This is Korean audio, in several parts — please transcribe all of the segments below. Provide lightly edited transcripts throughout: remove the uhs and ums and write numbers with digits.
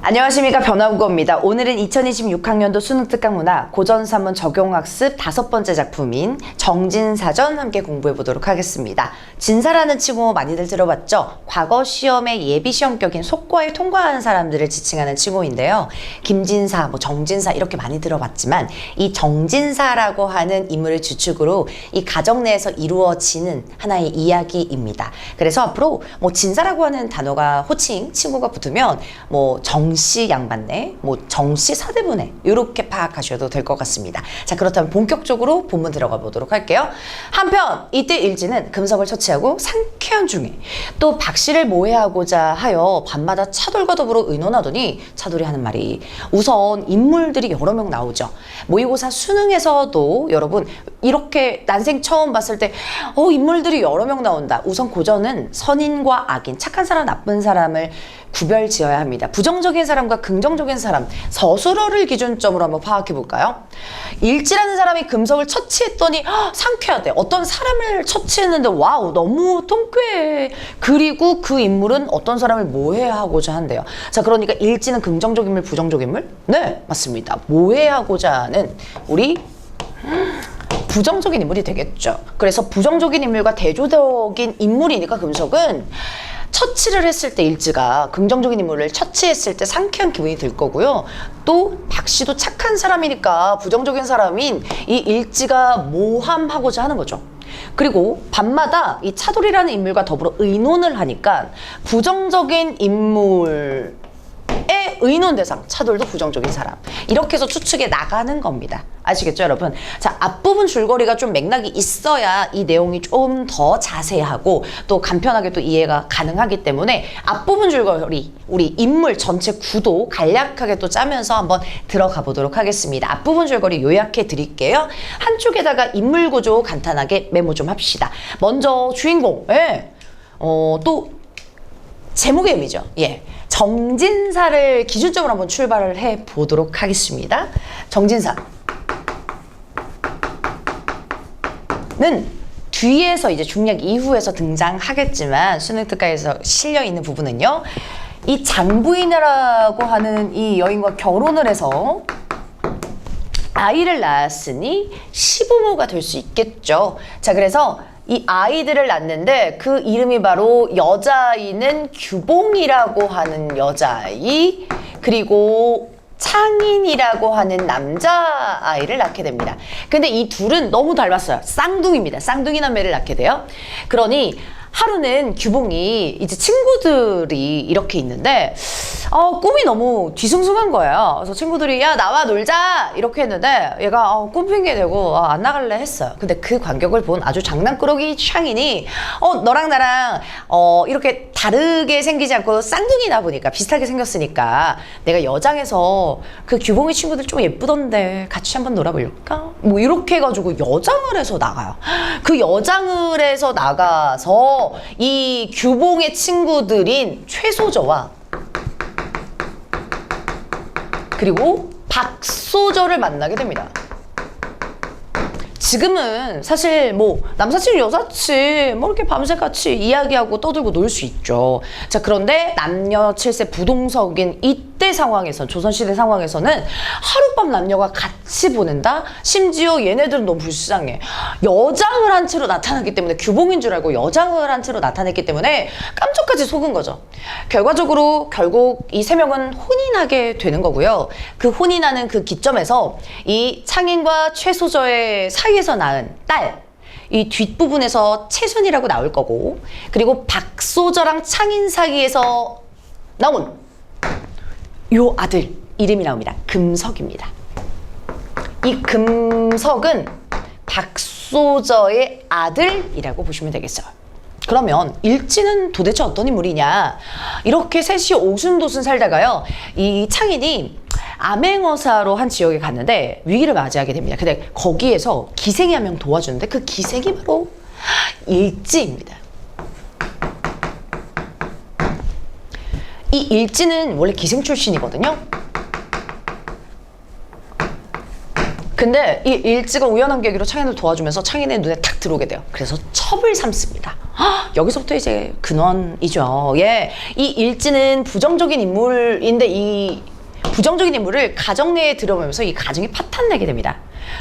안녕하십니까, 변화국어입니다. 오늘은 2026학년도 수능특강문화 고전사문 적용학습 5번째 작품인 정진사전 함께 공부해 보도록 하겠습니다. 진사라는 칭호 많이들 들어봤죠? 과거 시험의 예비시험격인 속과에 통과한 사람들을 지칭하는 칭호인데요. 김진사, 정진사 이렇게 많이 들어봤지만 이 정진사라고 하는 인물을 주축으로 이 가정 내에서 이루어지는 하나의 이야기입니다. 그래서 앞으로 진사라고 하는 단어가 호칭, 칭호가 붙으면 정씨 양반네, 정씨 사대부네 이렇게 파악하셔도 될 것 같습니다. 자, 그렇다면 본격적으로 본문 들어가 보도록 할게요. 한편 이때 일지는 금석을 처치하고 상쾌한 중에 또 박씨를 모해하고자 하여 밤마다 차돌과 더불어 의논하더니 차돌이 하는 말이 우선 인물들이 여러 명 나오죠. 모의고사 수능에서도 여러분 이렇게 난생 처음 봤을 때 인물들이 여러 명 나온다. 우선 고전은 선인과 악인, 착한 사람, 나쁜 사람을 구별 지어야 합니다. 부정적인 사람과 긍정적인 사람, 서술어를 기준점으로 한번 파악해 볼까요? 일지라는 사람이 금석을 처치했더니 상쾌하대. 어떤 사람을 처치했는데 와우, 너무 통쾌해. 그리고 그 인물은 어떤 사람을 모해하고자 한대요. 자, 그러니까 일지는 긍정적 인물, 부정적 인물? 네, 맞습니다. 모해하고자 하는 우리 부정적인 인물이 되겠죠. 그래서 부정적인 인물과 대조적인 인물이니까 금석은 처치를 했을 때 일지가 긍정적인 인물을 처치했을 때 상쾌한 기분이 들 거고요. 또 박씨도 착한 사람이니까 부정적인 사람인 이 일지가 모함하고자 하는 거죠. 그리고 밤마다 이 차돌이라는 인물과 더불어 의논을 하니까 부정적인 인물의 의논 대상, 차돌도 부정적인 사람. 이렇게 해서 추측해 나가는 겁니다. 아시겠죠, 여러분? 자, 앞부분 줄거리가 좀 맥락이 있어야 이 내용이 좀 더 자세하고 또 간편하게 또 이해가 가능하기 때문에 앞부분 줄거리, 우리 인물 전체 구도 간략하게 또 짜면서 한번 들어가 보도록 하겠습니다. 앞부분 줄거리 요약해 드릴게요. 한쪽에다가 인물 구조 간단하게 메모 좀 합시다. 먼저 주인공, 또 제목의 의미죠. 정진사를 기준점으로 한번 출발을 해 보도록 하겠습니다. 정진사는 뒤에서 이제 중략 이후에서 등장하겠지만 수능특강에서 실려있는 부분은요. 이 장부인이라고 하는 이 여인과 결혼을 해서 아이를 낳았으니 시부모가 될 수 있겠죠. 자, 그래서 이 아이들을 낳는데 그 이름이 바로 여자아이는 규봉이라고 하는 여자아이, 그리고 창인이라고 하는 남자아이를 낳게 됩니다. 근데 이 둘은 너무 닮았어요. 쌍둥이입니다. 쌍둥이 남매를 낳게 돼요. 그러니 하루는 규봉이 이제 친구들이 이렇게 있는데 꿈이 너무 뒤숭숭한 거예요. 그래서 친구들이 야 나와 놀자 이렇게 했는데 얘가 꿈 핑계 대고 안 나갈래 했어요. 근데 그 간격을 본 아주 장난꾸러기 창인이 너랑 나랑 이렇게 다르게 생기지 않고 쌍둥이다 보니까 비슷하게 생겼으니까 내가 여장에서 그 규봉이 친구들 좀 예쁘던데 같이 한번 놀아볼까? 이렇게 해가지고 여장을 해서 나가요. 그 여장을 해서 나가서 이 규봉의 친구들인 최소저와 그리고 박소저를 만나게 됩니다. 지금은 사실 남사친 여사친 이렇게 밤새 같이 이야기하고 떠들고 놀 수 있죠. 자, 그런데 남녀 7세 부동석인 이때 상황에선, 조선시대 상황에서는 하룻밤 남녀가 같이 보낸다? 심지어 얘네들은 너무 불쌍해. 여장을 한 채로 나타났기 때문에, 규봉인 줄 알고 여장을 한 채로 나타냈기 때문에 깜짝까지 속은 거죠. 결과적으로 결국 이 세 명은 혼인하게 되는 거고요. 그 혼인하는 그 기점에서 이 창인과 최소저의 사이에서 낳은 딸, 이 뒷부분에서 채순이라고 나올 거고, 그리고 박소저랑 창인 사이에서 나온 요 아들 이름이 나옵니다. 금석입니다. 이 금석은 박소저의 아들이라고 보시면 되겠어요. 그러면 일지는 도대체 어떤 인물이냐? 이렇게 셋이 오순도순 살다가요, 이 창인이 암행어사로 한 지역에 갔는데 위기를 맞이하게 됩니다. 근데 거기에서 기생이 한 명 도와주는데 그 기생이 바로 일지입니다. 이 일지는 원래 기생 출신이거든요. 근데 이 일지가 우연한 계기로 창인을 도와주면서 창인의 눈에 탁 들어오게 돼요. 그래서 첩을 삼습니다. 여기서부터 이제 근원이죠. 예. 이 일지는 부정적인 인물인데 이 부정적인 인물을 가정 내에 들여보면서 이 가정이 파탄나게 됩니다.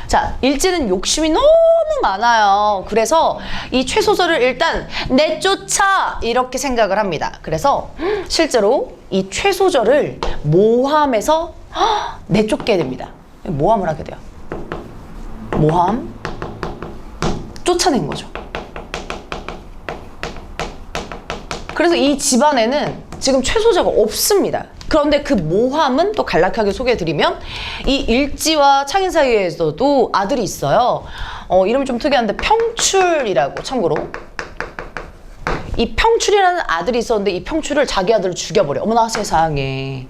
자, 일지는 욕심이 너무 많아요. 그래서 이 최소절을 일단 내쫓아 이렇게 생각을 합니다. 그래서 실제로 이 최소절을 모함해서 내쫓게 됩니다. 모함을 하게 돼요. 모함, 쫓아낸 거죠. 그래서 이 집안에는 지금 최소자가 없습니다. 그런데 그 모함은 또 간략하게 소개해드리면 이 일지와 창인 사이에서도 아들이 있어요. 이름이 좀 특이한데 평출이라고. 참고로 이 평출이라는 아들이 있었는데 이 평출을 자기 아들을 죽여버려. 어머나 세상에.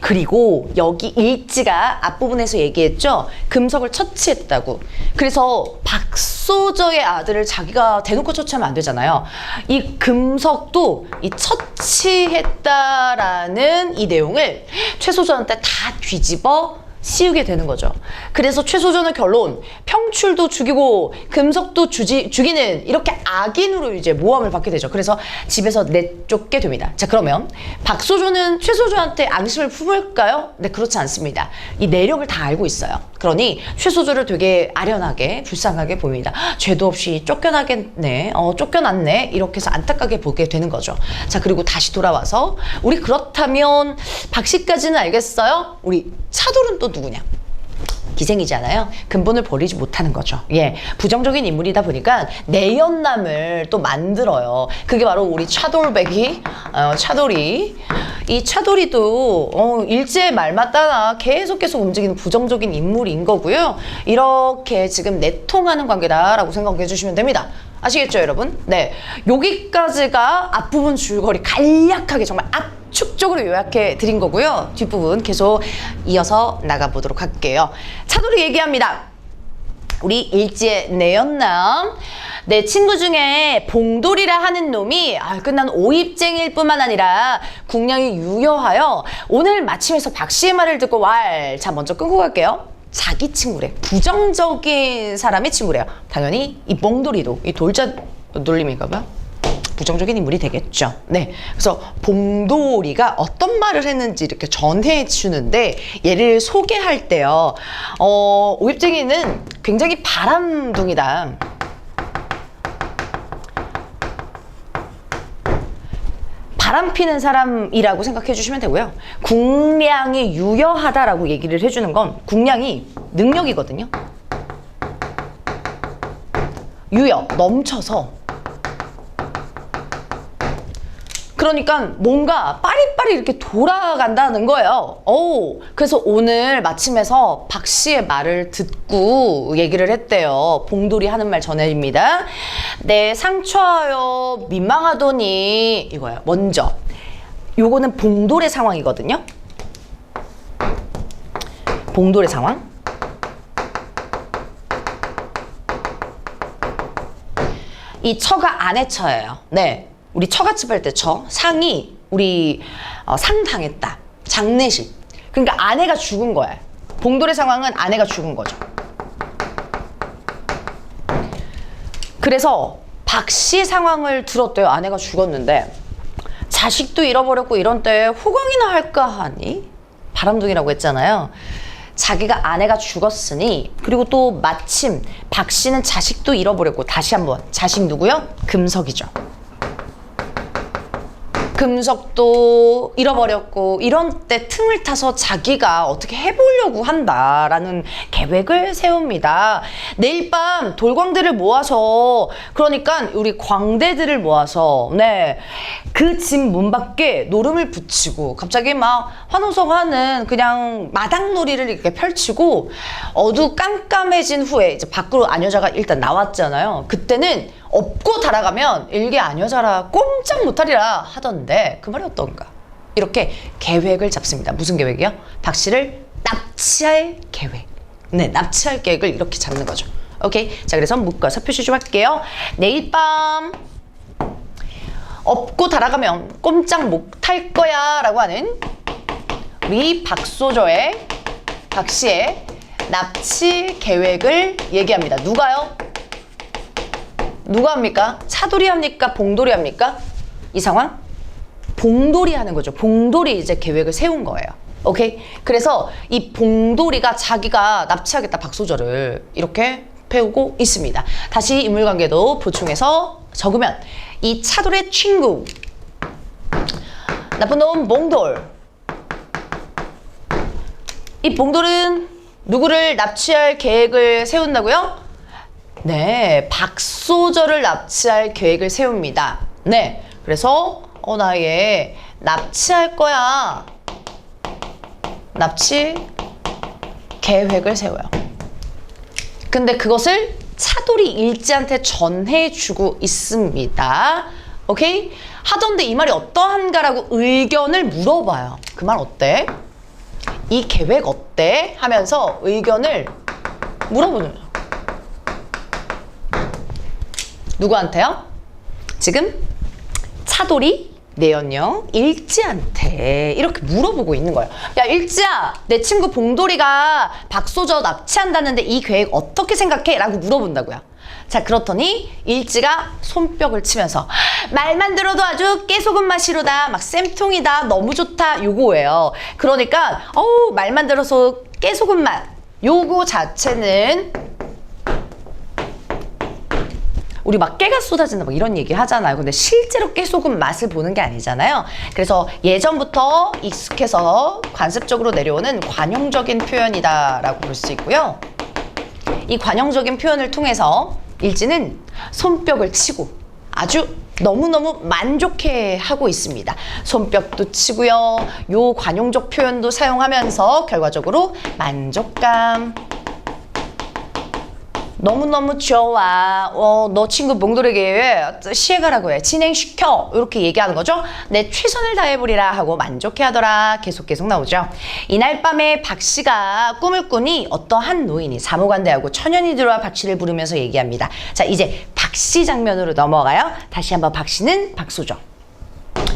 그리고 여기 일지가 앞부분에서 얘기했죠. 금석을 처치했다고. 그래서 박소저의 아들을 자기가 대놓고 처치하면 안 되잖아요. 이 금석도 이 처치했다라는 이 내용을 최소저한테 다 뒤집어 씌우게 되는 거죠. 그래서 최소전의 결론, 평출도 죽이고 금석도 죽이는 이렇게 악인으로 이제 모함을 받게 되죠. 그래서 집에서 내쫓게 됩니다. 자, 그러면 박소조는 최소조한테 앙심을 품을까요? 네, 그렇지 않습니다. 이 내력을 다 알고 있어요. 그러니 최소조를 되게 아련하게 불쌍하게 보입니다. 죄도 없이 쫓겨나겠네, 쫓겨났네, 이렇게 해서 안타깝게 보게 되는 거죠. 자, 그리고 다시 돌아와서 우리 그렇다면 박씨까지는 알겠어요? 우리 차돌은 또 누구냐? 기생이잖아요. 근본을 버리지 못하는 거죠. 예, 부정적인 인물이다 보니까 내연남을 또 만들어요. 그게 바로 우리 차돌배기, 차돌이. 이 차돌이도 일제의 말 맞다나 계속 움직이는 부정적인 인물인 거고요. 이렇게 지금 내통하는 관계다라고 생각해 주시면 됩니다. 아시겠죠, 여러분? 네, 여기까지가 앞부분 줄거리 간략하게 정말 압축적으로 요약해 드린 거고요. 뒷부분 계속 이어서 나가보도록 할게요. 차돌이 얘기합니다. 우리 일지의 내연남, 내 친구 중에 봉돌이라 하는 놈이 끝난 오입쟁일 뿐만 아니라 국량이 유여하여 오늘 마침에서 박씨의 말을 듣고 자, 먼저 끊고 갈게요. 자기 친구래. 부정적인 사람의 친구래요. 당연히 이 봉돌이도 이 돌자 놀림인가 봐요. 부정적인 인물이 되겠죠. 네, 그래서 봉돌이가 어떤 말을 했는지 이렇게 전해 주는데 얘를 소개할 때요. 오입쟁이는 굉장히 바람둥이다. 바람 피는 사람이라고 생각해 주시면 되고요. 국량이 유여하다라고 얘기를 해주는 건 국량이 능력이거든요. 유여, 넘쳐서. 그러니까 뭔가 빠리빠리 이렇게 돌아간다는 거예요. 그래서 오늘 마침에서 박 씨의 말을 듣고 얘기를 했대요. 봉돌이 하는 말 전해집니다. 네, 상처하여 민망하더니 이거예요. 먼저 요거는 봉돌의 상황이거든요. 봉돌의 상황. 이 처가 아내 처예요. 네. 우리 처갓집 할 때 상이 우리 상 당했다. 장례식. 그러니까 아내가 죽은 거야. 봉돌의 상황은 아내가 죽은 거죠. 그래서 박 씨 상황을 들었대요. 아내가 죽었는데 자식도 잃어버렸고 이런 때에 호강이나 할까 하니 바람둥이라고 했잖아요. 자기가 아내가 죽었으니 그리고 또 마침 박 씨는 자식도 잃어버렸고 다시 한번 자식 누구요? 금석이죠. 금석도 잃어버렸고 이런 때 틈을 타서 자기가 어떻게 해보려고 한다라는 계획을 세웁니다. 내일 밤 돌광대를 모아서 그러니까 우리 광대들을 모아서 그 집 문 밖에 노름을 붙이고 갑자기 막 환호성하는 그냥 마당놀이를 이렇게 펼치고 어두깜깜해진 후에 이제 밖으로 아녀자가 일단 나왔잖아요. 그때는 업고 달아가면 일개 아녀자라 꼼짝 못하리라 하던데 그 말이 어떤가? 이렇게 계획을 잡습니다. 무슨 계획이요? 박 씨를 납치할 계획. 네, 납치할 계획을 이렇게 잡는 거죠. 오케이. 자, 그래서 묶어서 표시 좀 할게요. 내일 밤 업고 달아가면 꼼짝 못할 거야 라고 하는 우리 박소저의 박 씨의 납치 계획을 얘기합니다. 누가요? 누가 합니까? 차돌이 합니까? 봉돌이 합니까? 이 상황? 봉돌이 하는 거죠. 봉돌이 이제 계획을 세운 거예요. 오케이? 그래서 이 봉돌이가 자기가 납치하겠다 박소절을 이렇게 배우고 있습니다. 다시 인물관계도 보충해서 적으면 이 차돌의 친구 나쁜 놈 봉돌, 이 봉돌은 누구를 납치할 계획을 세운다고요? 네, 박소절을 납치할 계획을 세웁니다. 네, 그래서 나 얘 납치할 거야. 납치 계획을 세워요. 근데 그것을 차돌이 일지한테 전해주고 있습니다. 오케이? 하던데 이 말이 어떠한가라고 의견을 물어봐요. 그 말 어때? 이 계획 어때? 하면서 의견을 물어보는 거예요. 누구한테요? 지금 차돌이 내연녀 일지한테 이렇게 물어보고 있는 거예요. 야, 일지야, 내 친구 봉돌이가 박소저 납치한다는데 이 계획 어떻게 생각해? 라고 물어본다고요. 자, 그렇더니 일지가 손뼉을 치면서 말만 들어도 아주 깨소금 맛이로다, 막 쌤통이다, 너무 좋다, 요거예요. 그러니까 말만 들어서 깨소금 맛, 요거 자체는 우리 막 깨가 쏟아진다 막 이런 얘기 하잖아요. 근데 실제로 깨소금 맛을 보는 게 아니잖아요. 그래서 예전부터 익숙해서 관습적으로 내려오는 관용적인 표현이다라고 볼 수 있고요. 이 관용적인 표현을 통해서 일지는 손뼉을 치고 아주 너무너무 만족해 하고 있습니다. 손뼉도 치고요. 요 관용적 표현도 사용하면서 결과적으로 만족감, 너무너무 좋아. 너 친구 봉돌에게 시행하라고 해. 진행시켜. 이렇게 얘기하는 거죠. 내 최선을 다해보리라 하고 만족해 하더라. 계속 나오죠. 이날 밤에 박 씨가 꿈을 꾸니 어떠한 노인이 사모관대하고 천연이 들어와 박 씨를 부르면서 얘기합니다. 자, 이제 박 씨 장면으로 넘어가요. 다시 한번 박 씨는 박소정,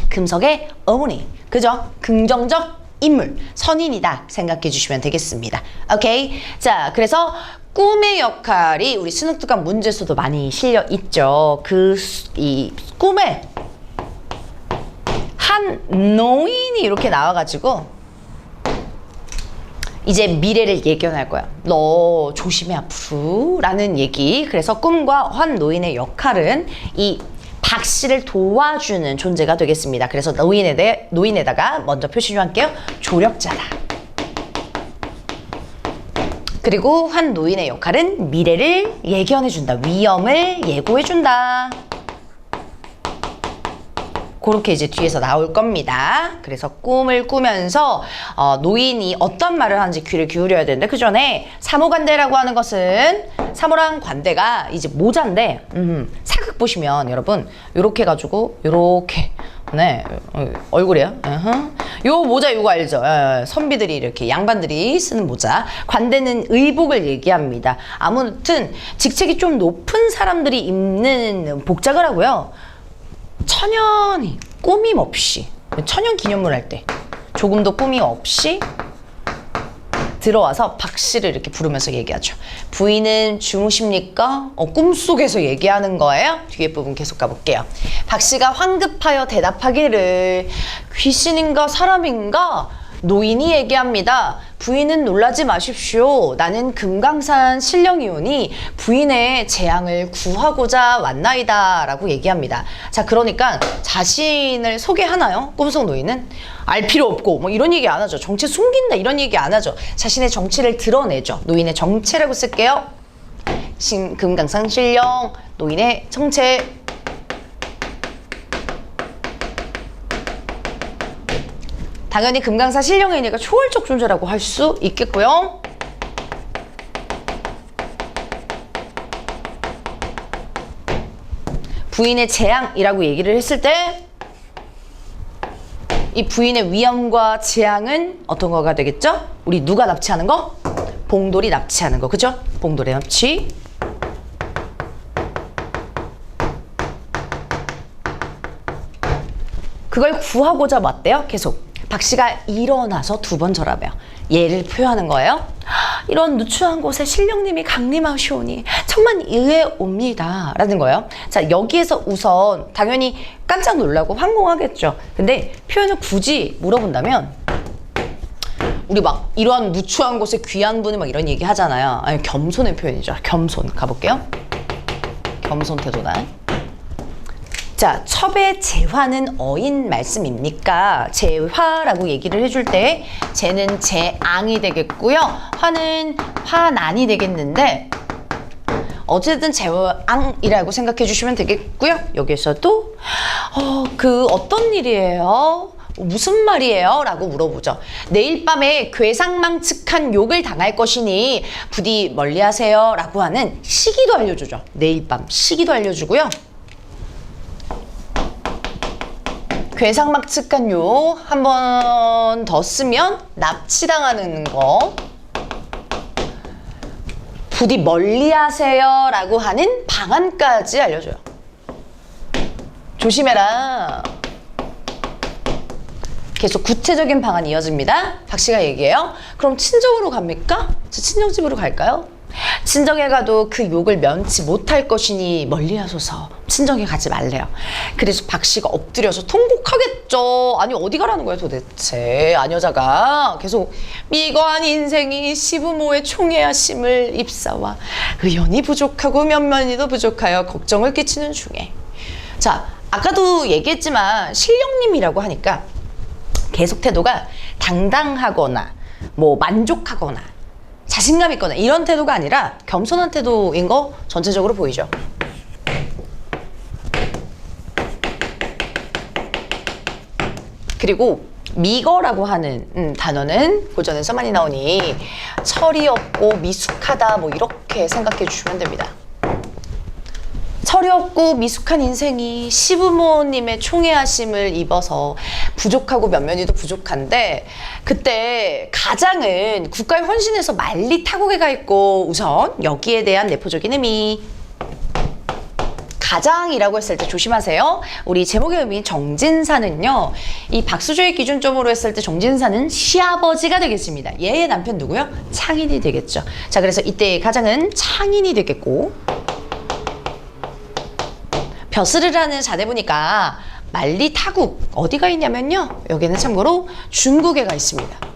금석의 어머니. 그죠? 긍정적 인물, 선인이다 생각해 주시면 되겠습니다. 오케이? 자, 그래서 꿈의 역할이 우리 수능특강 문제수도 많이 실려 있죠. 이 꿈에 한 노인이 이렇게 나와가지고 이제 미래를 예견할 거야. 너 조심해 앞으로 라는 얘기. 그래서 꿈과 한 노인의 역할은 이 박 씨를 도와주는 존재가 되겠습니다. 그래서 노인에다가 먼저 표시 좀 할게요. 조력자다. 그리고 한 노인의 역할은 미래를 예견해준다. 위험을 예고해준다. 그렇게 이제 뒤에서 나올 겁니다. 그래서 꿈을 꾸면서 노인이 어떤 말을 하는지 귀를 기울여야 되는데 그 전에 사모관대라고 하는 것은 사모랑 관대가 이제 모자인데 사극 보시면 여러분 요렇게 해가지고 요렇게 네 얼굴이요. 요 모자 요거 알죠? 선비들이 이렇게 양반들이 쓰는 모자. 관대는 의복을 얘기합니다. 아무튼 직책이 좀 높은 사람들이 입는 복장을 하고요. 천연히 꾸밈 없이 천연 기념물 할 때 조금도 꾸밈 없이 들어와서 박 씨를 이렇게 부르면서 얘기하죠. 부인은 주무십니까? 꿈속에서 얘기하는 거예요. 뒤에 부분 계속 가볼게요. 박 씨가 황급하여 대답하기를 귀신인가 사람인가? 노인이 얘기합니다. 부인은 놀라지 마십시오. 나는 금강산 신령이오니 부인의 재앙을 구하고자 왔나이다 라고 얘기합니다. 자, 그러니까 자신을 소개하나요? 꿈속 노인은? 알 필요 없고 뭐 이런 얘기 안 하죠. 정체 숨긴다 이런 얘기 안 하죠. 자신의 정체를 드러내죠. 노인의 정체라고 쓸게요. 금강산 신령, 노인의 정체. 당연히 금강산 신령이니까 초월적 존재라고 할 수 있겠고요. 부인의 재앙이라고 얘기를 했을 때 이 부인의 위험과 재앙은 어떤 거가 되겠죠? 우리 누가 납치하는 거? 봉돌이 납치하는 거. 그죠? 봉돌의 납치. 그걸 구하고자 왔대요. 계속. 박 씨가 일어나서 두 번 절하며 얘를 표현하는 거예요. 이런 누추한 곳에 신령님이 강림하시오니 천만 의외옵니다 라는 거예요. 자, 여기에서 우선 당연히 깜짝 놀라고 황송하겠죠. 근데 표현을 굳이 물어본다면 우리 막 이러한 누추한 곳에 귀한 분이 막 이런 얘기 하잖아요. 아니, 겸손의 표현이죠. 겸손. 가볼게요. 겸손 태도다. 자, 첩의 재화는 어인 말씀입니까? 재화라고 얘기를 해줄 때 재는 재앙이 되겠고요. 화는 화난이 되겠는데 어쨌든 재앙이라고 생각해 주시면 되겠고요. 여기에서도 그 어떤 일이에요? 무슨 말이에요? 라고 물어보죠. 내일 밤에 괴상망측한 욕을 당할 것이니 부디 멀리하세요 라고 하는 시기도 알려주죠. 내일 밤 시기도 알려주고요. 괴상망측한 욕 한 번 더 쓰면 납치당하는 거. 부디 멀리하세요 라고 하는 방안까지 알려줘요. 조심해라. 계속 구체적인 방안이 이어집니다. 박 씨가 얘기해요. 그럼 친정으로 갑니까? 저 친정집으로 갈까요? 친정에 가도 그 욕을 면치 못할 것이니 멀리하소서. 친정에 가지 말래요. 그래서 박 씨가 엎드려서 통곡하겠죠. 아니 어디 가라는 거야 도대체. 안 여자가 계속 미거한 인생이 시부모의 총애하심을 입사와 의연이 부족하고 면면이도 부족하여 걱정을 끼치는 중에. 자, 아까도 얘기했지만 신령님이라고 하니까 계속 태도가 당당하거나 뭐 만족하거나 자신감 있거나 이런 태도가 아니라 겸손한 태도인 거 전체적으로 보이죠. 그리고 미거라고 하는 단어는 고전에서 많이 나오니 철이 없고 미숙하다 뭐 이렇게 생각해 주시면 됩니다. 철이 없고 미숙한 인생이 시부모님의 총애하심을 입어서 부족하고 면면이도 부족한데 그때 가장은 국가에 헌신해서 만리 타국에 가 있고 우선 여기에 대한 내포적인 의미 가장이라고 했을 때 조심하세요. 우리 제목의 의미인 정진사는요. 이 박수조의 기준점으로 했을 때 정진사는 시아버지가 되겠습니다. 얘의 남편 누구요? 창인이 되겠죠. 자, 그래서 이때 가장은 창인이 되겠고 벼슬이라는 자대부니까 만리 타국 어디가 있냐면요. 여기는 참고로 중국에 가 있습니다.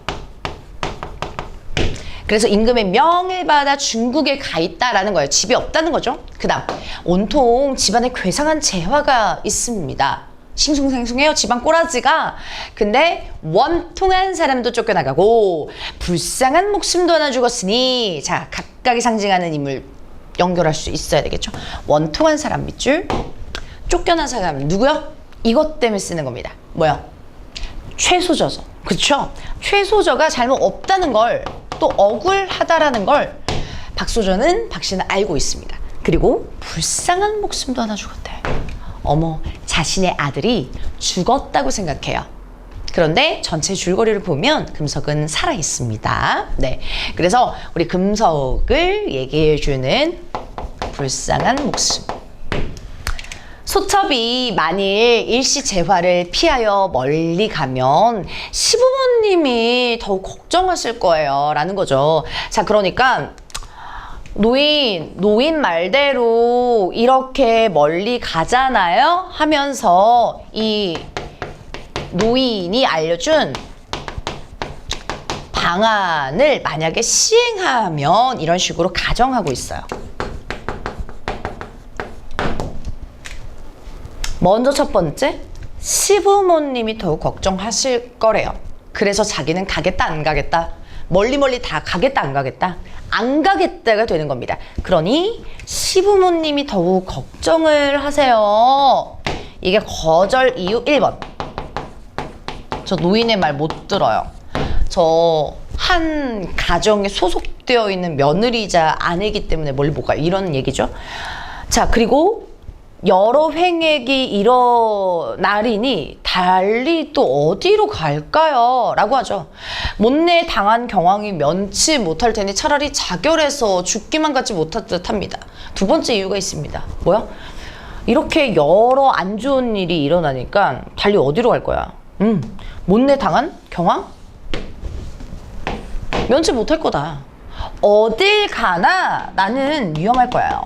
그래서 임금의 명을 받아 중국에 가 있다라는 거예요. 집이 없다는 거죠. 그 다음 온통 집안에 괴상한 재화가 있습니다. 싱숭생숭해요. 집안 꼬라지가. 근데 원통한 사람도 쫓겨나가고 불쌍한 목숨도 하나 죽었으니 자 각각이 상징하는 인물 연결할 수 있어야 되겠죠. 원통한 사람 밑줄 쫓겨난 사람 누구요? 이것 때문에 쓰는 겁니다. 뭐야? 최소저죠. 그쵸? 최소저가 잘못 없다는 걸 또 억울하다라는 걸 박소저는 박씨는 알고 있습니다. 그리고 불쌍한 목숨도 하나 죽었대. 어머, 자신의 아들이 죽었다고 생각해요. 그런데 전체 줄거리를 보면 금석은 살아 있습니다. 네, 그래서 우리 금석을 얘기해주는 불쌍한 목숨. 소첩이 만일 일시재화를 피하여 멀리 가면 시부모님이 더욱 걱정하실 거예요 라는 거죠. 자, 그러니까 노인 말대로 이렇게 멀리 가잖아요 하면서 이 노인이 알려준 방안을 만약에 시행하면 이런 식으로 가정하고 있어요. 먼저 첫 번째, 시부모님이 더욱 걱정하실 거래요. 그래서 자기는 가겠다 안 가겠다, 멀리 다 가겠다 안 가겠다, 안 가겠다가 되는 겁니다. 그러니 시부모님이 더욱 걱정을 하세요. 이게 거절 이유 1번. 저 노인의 말 못 들어요. 저 한 가정에 소속되어 있는 며느리자 아내이기 때문에 멀리 못 가요. 이런 얘기죠. 자, 그리고 여러 횡액이 일어나리니 달리 또 어디로 갈까요? 라고 하죠. 못내 당한 경황이 면치 못할 테니 차라리 자결해서 죽기만 갖지 못할 듯 합니다. 두 번째 이유가 있습니다. 뭐야? 이렇게 여러 안 좋은 일이 일어나니까 달리 어디로 갈 거야? 못내 당한 경황? 면치 못할 거다. 어딜 가나 나는 위험할 거예요.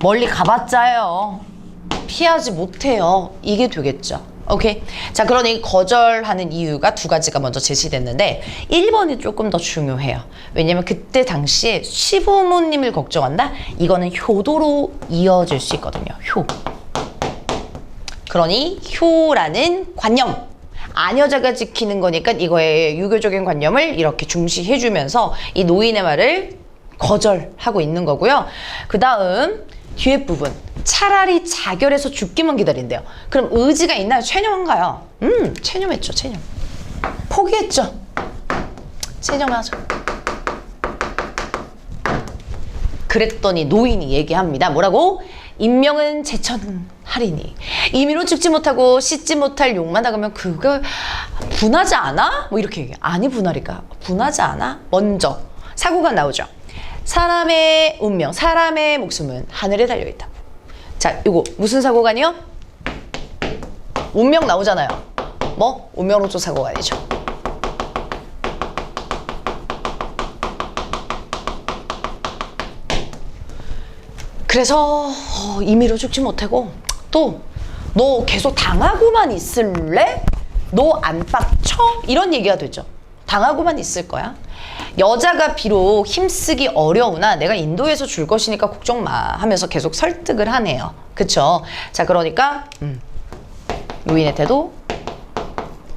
멀리 가봤자요. 피하지 못해요. 이게 되겠죠. 오케이. 자, 그러니 거절하는 이유가 두 가지가 먼저 제시됐는데 1번이 조금 더 중요해요. 왜냐면 그때 당시에 시부모님을 걱정한다? 이거는 효도로 이어질 수 있거든요. 효. 그러니 효라는 관념. 아녀자가 지키는 거니까 이거의 유교적인 관념을 이렇게 중시해주면서 이 노인의 말을 거절하고 있는 거고요. 그 다음 뒤에 부분. 차라리 자결해서 죽기만 기다린대요. 그럼 의지가 있나요? 체념한가요? 체념했죠. 체념. 포기했죠. 체념하죠. 그랬더니 노인이 얘기합니다. 뭐라고? 인명은 제천하리니 임의로 죽지 못하고 씻지 못할 욕만 나가면 그거 분하지 않아? 뭐 이렇게 얘기해. 아니 분하리까? 분하지 않아? 먼저 사고가 나오죠. 사람의 운명, 사람의 목숨은 하늘에 달려있다고. 자, 이거 무슨 사고가니요? 운명 나오잖아요. 뭐? 운명로조 사고가니죠. 그래서 임의로 죽지 못하고 또 너 계속 당하고만 있을래? 너 안 빡쳐? 이런 얘기가 되죠. 당하고만 있을 거야. 여자가 비록 힘쓰기 어려우나 내가 인도에서 줄 것이니까 걱정 마 하면서 계속 설득을 하네요. 그쵸? 자, 그러니까 노인의 태도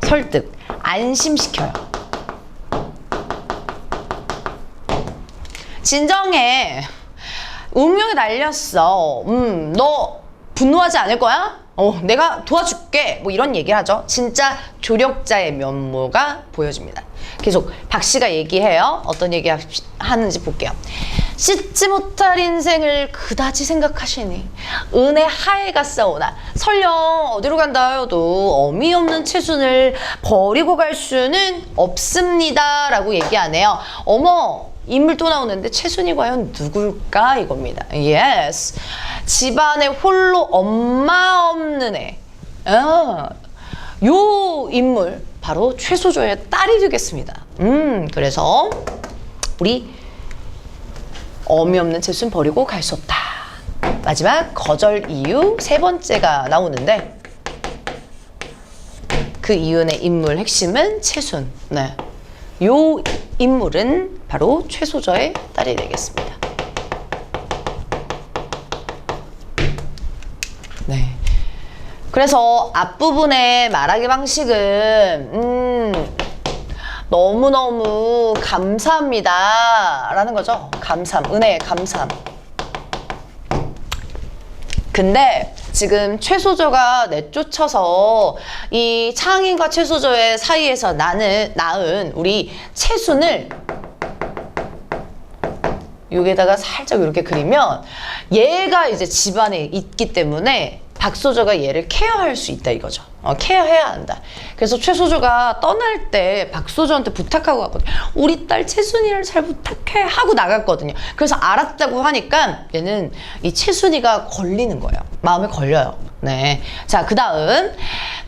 설득, 안심시켜요. 진정해. 운명이 날렸어. 너 분노하지 않을 거야? 내가 도와줄게. 뭐 이런 얘기를 하죠. 진짜 조력자의 면모가 보여집니다. 계속 박 씨가 얘기해요. 어떤 얘기 하는지 볼게요. 씻지 못할 인생을 그다지 생각하시니 은혜 하에가 싸우나 설령 어디로 간다 하여도 어미 없는 채순을 버리고 갈 수는 없습니다 라고 얘기하네요. 어머, 인물 또 나오는데 채순이 과연 누굴까 이겁니다. 예스. 집안에 홀로 엄마 없는 애. 요 인물 바로 최소조의 딸이 되겠습니다. 그래서 우리 어미 없는 채순 버리고 갈 수 없다. 마지막 거절 이유 세 번째가 나오는데 그 이유의 인물 핵심은 채순. 네. 요 인물은 바로 최소저의 딸이 되겠습니다. 네. 그래서 앞부분의 말하기 방식은 너무너무 감사합니다 라는 거죠. 감사함, 은혜, 감사함. 근데 지금 최소저가 내쫓아서 이 창인과 최소저의 사이에서 낳은 우리 채순을 여기에다가 살짝 이렇게 그리면 얘가 이제 집안에 있기 때문에 박소저가 얘를 케어할 수 있다 이거죠. 케어해야 한다. 그래서 최소저가 떠날 때 박소저한테 부탁하고 갔거든요. 우리 딸 채순이를 잘 부탁해 하고 나갔거든요. 그래서 알았다고 하니까 얘는 이 채순이가 걸리는 거예요. 마음에 걸려요. 네. 자, 그 다음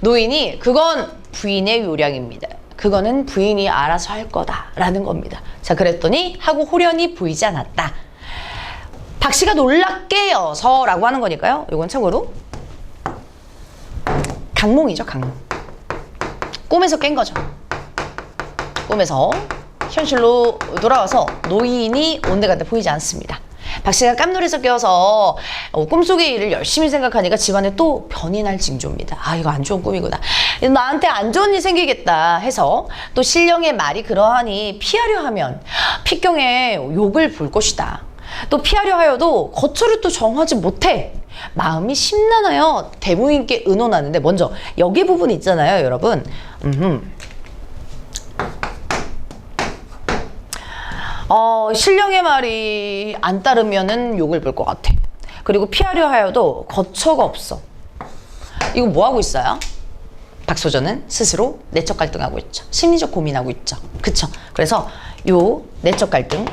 노인이 그건 부인의 요량입니다. 그거는 부인이 알아서 할 거다라는 겁니다. 자, 그랬더니 하고 호련히 보이지 않았다. 박 씨가 놀랍게여서 라고 하는 거니까요. 이건 참고로 강몽이죠, 강몽. 꿈에서 깬 거죠. 꿈에서 현실로 돌아와서 노인이 온데간데 보이지 않습니다. 박 씨가 깜놀해서 깨어서 꿈속의 일을 열심히 생각하니까 집안에 또 변이 날 징조입니다. 아, 이거 안 좋은 꿈이구나. 나한테 안 좋은 일 생기겠다 해서 또 신령의 말이 그러하니 피하려 하면 필경에 욕을 볼 것이다. 또 피하려 하여도 거처를 또 정하지 못해. 마음이 심란하여 대부인께 의논하는데 먼저 여기 부분 있잖아요, 여러분. 신령의 말이 안 따르면은 욕을 볼 것 같아. 그리고 피하려 하여도 거처가 없어. 이거 뭐 하고 있어요? 박소저는 스스로 내적 갈등하고 있죠. 심리적 고민하고 있죠. 그쵸? 그래서 요 내적 갈등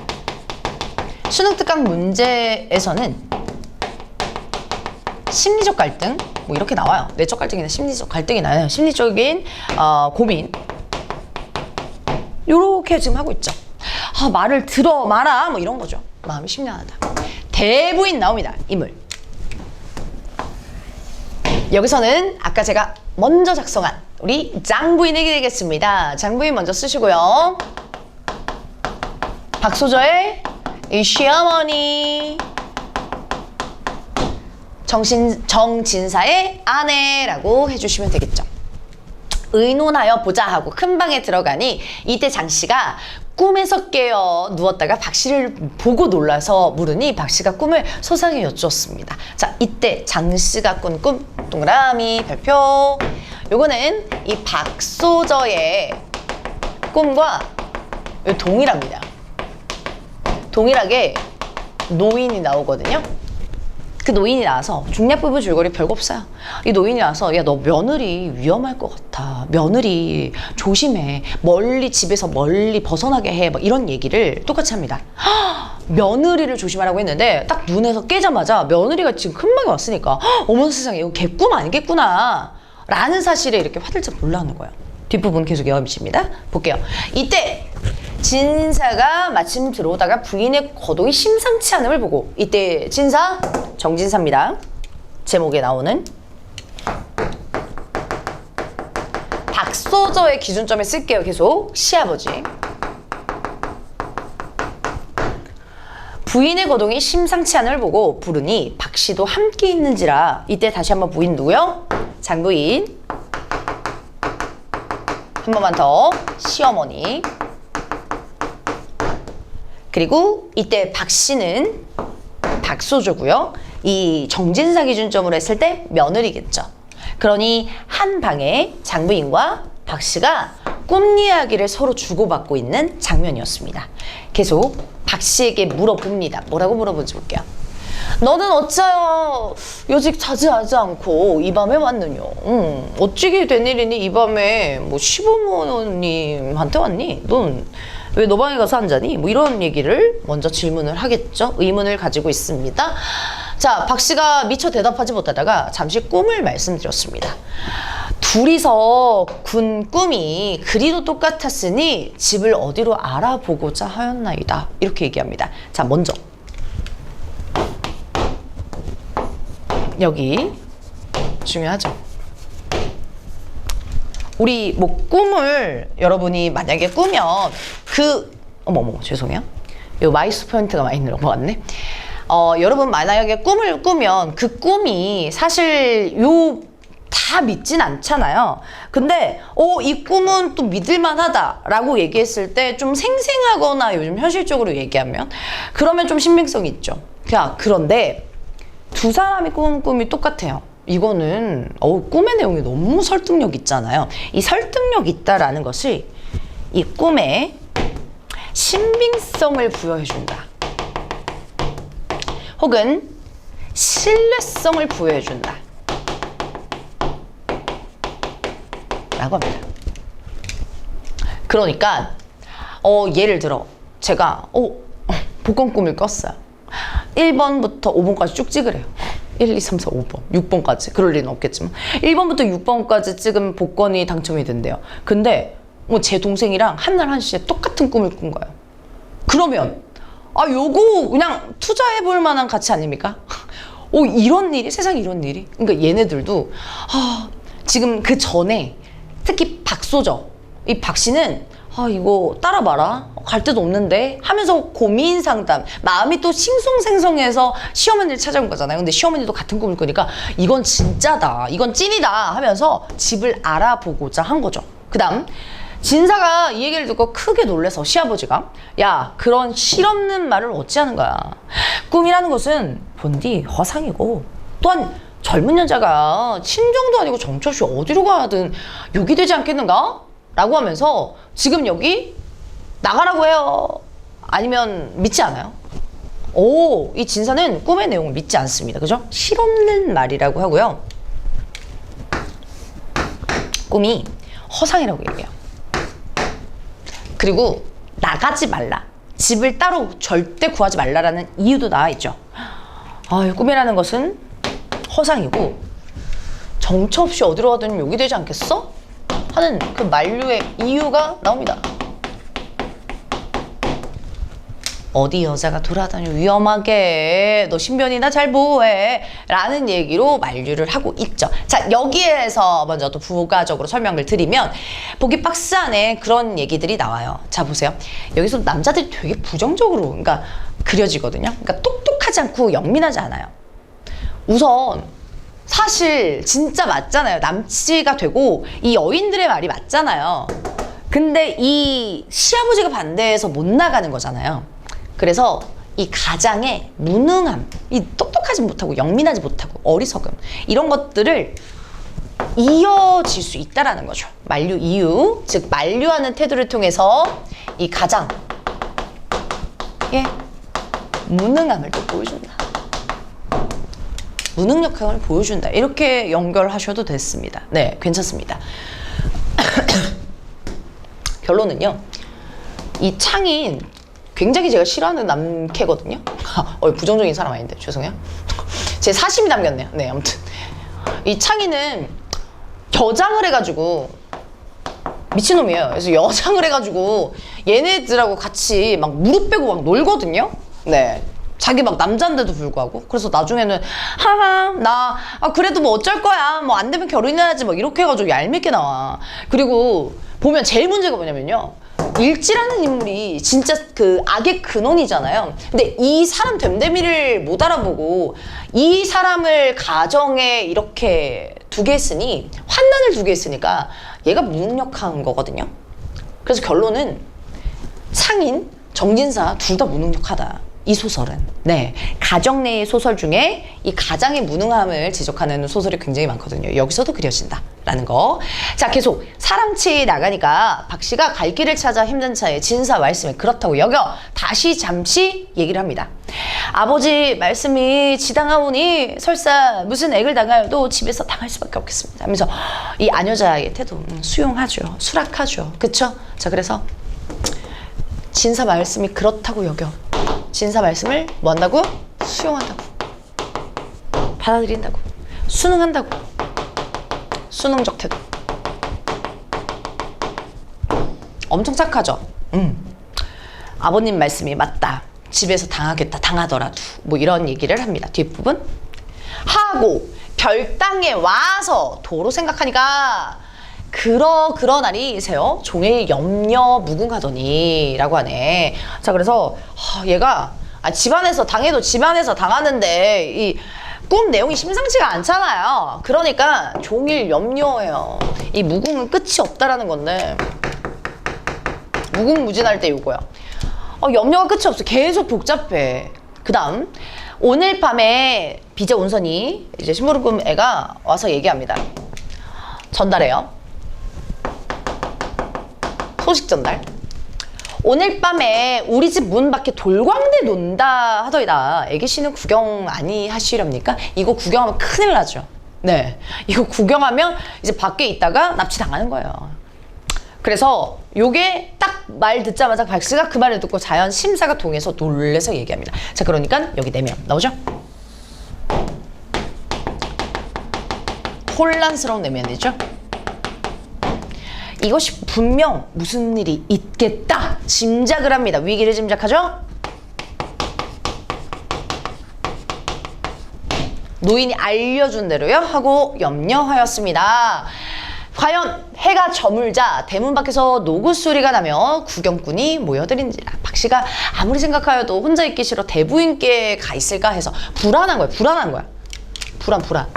수능 특강 문제에서는 심리적 갈등 뭐 이렇게 나와요. 내적 갈등이나 심리적 갈등이 나요. 심리적인 고민 요렇게 지금 하고 있죠. 말을 들어 마라 뭐 이런 거죠. 마음이 심란하다. 대부인 나옵니다. 인물. 여기서는 아까 제가 먼저 작성한 우리 장부인에게 되겠습니다. 장부인 먼저 쓰시고요. 박소저의 이 시어머니, 정진사의 아내라고 해주시면 되겠죠. 의논하여 보자 하고 큰 방에 들어가니 이때 장씨가 꿈에서 깨어 누웠다가 박씨를 보고 놀라서 물으니 박씨가 꿈을 소상히 여쭈었습니다. 자, 이때 장씨가 꾼 꿈 동그라미 별표. 요거는 이 박소저의 꿈과 동일합니다. 동일하게 노인이 나오거든요. 그 노인이 나와서 중략부부 줄거리 별거 없어요. 이 노인이 나와서 야, 너 며느리 위험할 것 같아. 며느리 조심해. 멀리 집에서 멀리 벗어나게 해. 막 이런 얘기를 똑같이 합니다. 며느리를 조심하라고 했는데 딱 눈에서 깨자마자 며느리가 지금 큰 방에 왔으니까 어머 세상에 이거 개꿈 아니겠구나 라는 사실에 이렇게 화들짝 놀라는 거예요. 뒷부분 계속 이어집니다. 볼게요. 이때 진사가 마침 들어오다가 부인의 거동이 심상치 않음을 보고, 이때 진사 정진사입니다. 제목에 나오는 박소저의 기준점에 쓸게요. 계속 시아버지. 부인의 거동이 심상치 않음을 보고 부르니 박씨도 함께 있는지라. 이때 다시 한번 부인 누구요? 장부인. 한 번만 더 시어머니. 그리고 이때 박씨는 박소저고요. 이 정진사 기준점으로 했을 때 며느리겠죠. 그러니 한 방에 장부인과 박씨가 꿈 이야기를 서로 주고받고 있는 장면이었습니다. 계속 박씨에게 물어봅니다. 뭐라고 물어보지 볼게요. 너는 어찌하여 여직 자제하지 않고 이 밤에 왔느냐? 어찌게 된 일이니 이 밤에 뭐 시부모님한테 왔니? 넌 왜 너 방에 가서 앉아니? 뭐 이런 얘기를 먼저 질문을 하겠죠. 의문을 가지고 있습니다. 자, 박씨가 미처 대답하지 못하다가 잠시 꿈을 말씀드렸습니다. 둘이서 군 꿈이 그리도 똑같았으니 집을 어디로 알아보고자 하였나이다. 이렇게 얘기합니다. 자, 먼저 여기 중요하죠. 우리 뭐 꿈을 여러분이 만약에 꾸면 어머머 죄송해요. 요 마이너스 포인트가 많이 넘어갔네. 여러분 만약에 꿈을 꾸면 그 꿈이 사실 다 믿진 않잖아요. 근데 이 꿈은 또 믿을만하다라고 얘기했을 때 좀 생생하거나 요즘 현실적으로 얘기하면 그러면 좀 신빙성이 있죠. 그런데 두 사람이 꾸는 꿈이 똑같아요. 이거는 꿈의 내용이 너무 설득력 있잖아요. 이 설득력 있다라는 것이 이 꿈에 신빙성을 부여해준다. 혹은 신뢰성을 부여해준다. 라고 합니다. 그러니까 예를 들어 제가 복권 꿈을 꿨어요. 1번부터 5번까지 쭉 찍으래요. 1, 2, 3, 4, 5번, 6번까지. 그럴 리는 없겠지만 1번부터 6번까지 찍은 복권이 당첨이 된대요. 근데 제 동생이랑 한날 한시에 똑같은 꿈을 꾼 거예요. 그러면 요거 그냥 투자해볼 만한 가치 아닙니까? 이런 일이? 세상에 이런 일이? 그러니까 얘네들도 지금 그 전에 특히 박소저, 이 박씨는 이거 따라봐라. 갈 데도 없는데 하면서 고민 상담. 마음이 또 싱숭생숭해서 시어머니를 찾아온 거잖아요. 근데 시어머니도 같은 꿈을 꾸니까 이건 진짜다. 이건 찐이다 하면서 집을 알아보고자 한 거죠. 그 다음 진사가 이 얘기를 듣고 크게 놀라서 시아버지가 야, 그런 실없는 말을 어찌하는 거야. 꿈이라는 것은 본디 허상이고 또한 젊은 여자가 친정도 아니고 정처없이 어디로 가든 욕이 되지 않겠는가? 라고 하면서 지금 여기 나가라고 해요. 아니면 믿지 않아요? 이 진사는 꿈의 내용을 믿지 않습니다. 그죠? 실없는 말이라고 하고요. 꿈이 허상이라고 얘기해요. 그리고 나가지 말라. 집을 따로 절대 구하지 말라라는 이유도 나와 있죠. 꿈이라는 것은 허상이고 정처 없이 어디로 가든 욕이 되지 않겠어? 하는 그 만류의 이유가 나옵니다. 어디 여자가 돌아다녀 위험하게 너 신변이나 잘 보호해 라는 얘기로 만류를 하고 있죠. 자, 여기에서 먼저 또 부가적으로 설명을 드리면 보기 박스 안에 그런 얘기들이 나와요. 자, 보세요. 여기서 남자들이 되게 부정적으로 그러니까 그려지거든요. 그러니까 똑똑하지 않고 영민하지 않아요. 우선 사실 진짜 맞잖아요. 남치가 되고 이 여인들의 말이 맞잖아요. 근데 이 시아버지가 반대해서 못 나가는 거잖아요. 그래서 이 가장의 무능함, 이 똑똑하지 못하고 영민하지 못하고 어리석음 이런 것들을 이어질 수 있다라는 거죠. 만류 이유, 즉 만류하는 태도를 통해서 이 가장의 무능함을 또 보여준다. 무능력함을 보여준다. 이렇게 연결하셔도 됐습니다. 네, 괜찮습니다. 결론은요. 이 창인 굉장히 제가 싫어하는 남캐거든요. 부정적인 사람 아닌데 죄송해요. 제 사심이 담겼네요. 네, 아무튼 이 창인은 여장을 해가지고 미친놈이에요. 그래서 여장을 해가지고 얘네들하고 같이 막 무릎 빼고 막 놀거든요. 네. 자기 막 남자인데도 불구하고. 그래서 나중에는 하하 나 그래도 뭐 어쩔 거야 뭐 안 되면 결혼해야지 뭐 이렇게 해가지고 얄밉게 나와. 그리고 보면 제일 문제가 뭐냐면요, 일지라는 인물이 진짜 그 악의 근원이잖아요. 근데 이 사람 됨됨이를 못 알아보고 이 사람을 가정에 이렇게 두게 했으니, 환난을 두게 했으니까 얘가 무능력한 거거든요. 그래서 결론은 창인, 정진사 둘 다 무능력하다. 이 소설은. 네. 가정 내의 소설 중에 이 가장의 무능함을 지적하는 소설이 굉장히 많거든요. 여기서도 그려진다. 라는 거. 자, 계속 사랑치 나가니까 박 씨가 갈 길을 찾아 힘든 차에 진사 말씀을 그렇다고 여겨 다시 잠시 얘기를 합니다. 아버지 말씀이 지당하오니 설사 무슨 액을 당하여도 집에서 당할 수밖에 없겠습니다. 하면서 이 아녀자의 태도 수용하죠. 수락하죠. 그쵸? 자, 그래서 진사 말씀이 그렇다고 여겨. 진사 말씀을 뭐 한다고? 수용한다고. 받아들인다고. 순응한다고. 순응적 태도. 엄청 착하죠? 아버님 말씀이 맞다. 집에서 당하겠다. 당하더라도. 뭐 이런 얘기를 합니다. 뒷부분. 하고 별당에 와서 도로 생각하니까 그러 날이세요. 종일 염려 무궁하더니 라고 하네. 자, 그래서 얘가 집안에서 당해도 집안에서 당하는데 이 꿈 내용이 심상치가 않잖아요. 그러니까 종일 염려해요. 이 무궁은 끝이 없다라는 건데, 무궁무진할 때 이거야. 염려가 끝이 없어. 계속 복잡해. 그 다음 오늘 밤에 비제 온선이 이제 심부름 애가 와서 얘기합니다. 전달해요. 소식 전달. 오늘 밤에 우리 집 문 밖에 돌광대 논다 하더이다. 애기씨는 구경 아니 하시렵니까? 이거 구경하면 큰일 나죠. 네, 이거 구경하면 이제 밖에 있다가 납치당하는 거예요. 그래서 요게 딱 말 듣자마자 박씨가 그 말을 듣고 자연 심사가 동해서 놀래서 얘기합니다. 자, 그러니까 여기 4명 나오죠? 혼란스러운 내면이죠. 이것이 분명 무슨 일이 있겠다 짐작을 합니다. 위기를 짐작하죠? 노인이 알려준 대로요 하고 염려하였습니다. 과연 해가 저물자 대문 밖에서 노구 소리가 나며 구경꾼이 모여들인지라. 박씨가 아무리 생각하여도 혼자 있기 싫어 대부인께 가 있을까 해서 불안한 거야. 불안한 거야. 불안.